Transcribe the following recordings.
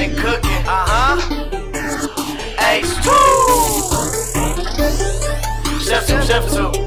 and cooking. H2. Chef2.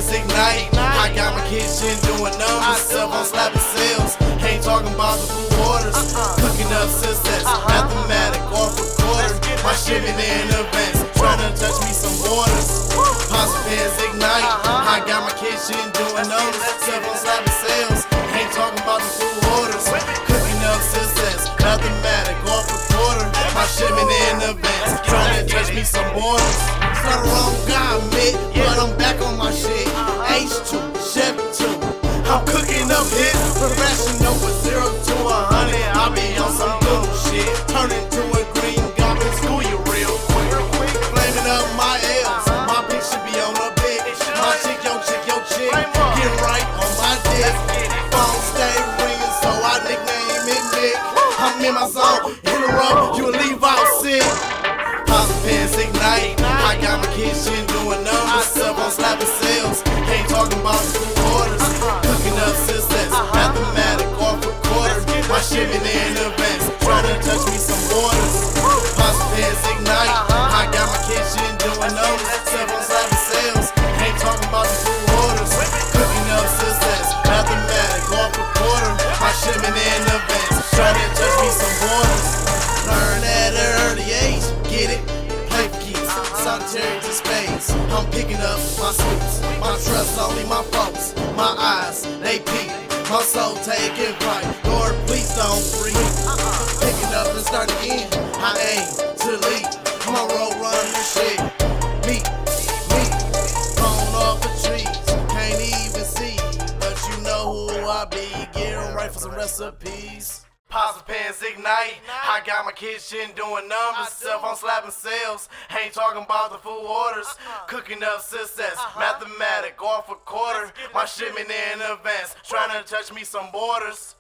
Ignite. I got my kitchen doing numbers, cell phone slapping sales. Ain't talking about the food orders, cooking up success, mathematic off a quarter. My shipping in events, trying to touch me some borders. Pasta pans ignite. I got my kitchen doing numbers, cell phone slapping sales. Ain't talking about the food orders, cooking up success, mathematic off a quarter. My shipping in events, trying to touch me some borders. It's not a wrong guy, admit, but I'm back on my shit. H2Chef2, I'm cooking up hits, progression over 0 to 100. I'll be on some little shit, turn into a green goblin, school you real quick. Flaming up my L's, my bitch should be on a bit. My chick, yo chick, get right on my dick. Phone stay ringing, so I nickname it Nick. I'm in my zone, interrupt, you'll leave out sick. Pasta pans ignite. I got my kitchen doing numbers, cell phone slapping sales. Ain't talking about the food orders, cooking up success, mathematic off a quarter. My shipping in events, trying to touch me some borders. Pasta pans ignite. I got my kitchen doing numbers, cell phone slapping sales. Ain't talking about the food orders, cooking up success, mathematic off a quarter. My shipping in events, trying to touch me some borders. Learn at an early age, get it? Play for keeps, solitary to space. I'm picking up my suits, my trust only my folks. My eyes, they peep, my soul taking flight. Lord, please don't breathe. Picking up and start again, I aim to lead. I'm on road running this shit. Me, thrown off the trees, can't even see. But you know who I be, getting right for some recipes. Pasta pans ignite. I got my kitchen doing numbers, cell phone slapping sales. Ain't talking about the food orders, cooking up success, mathematic off a quarter. My shipment in advance, trying to touch me some borders.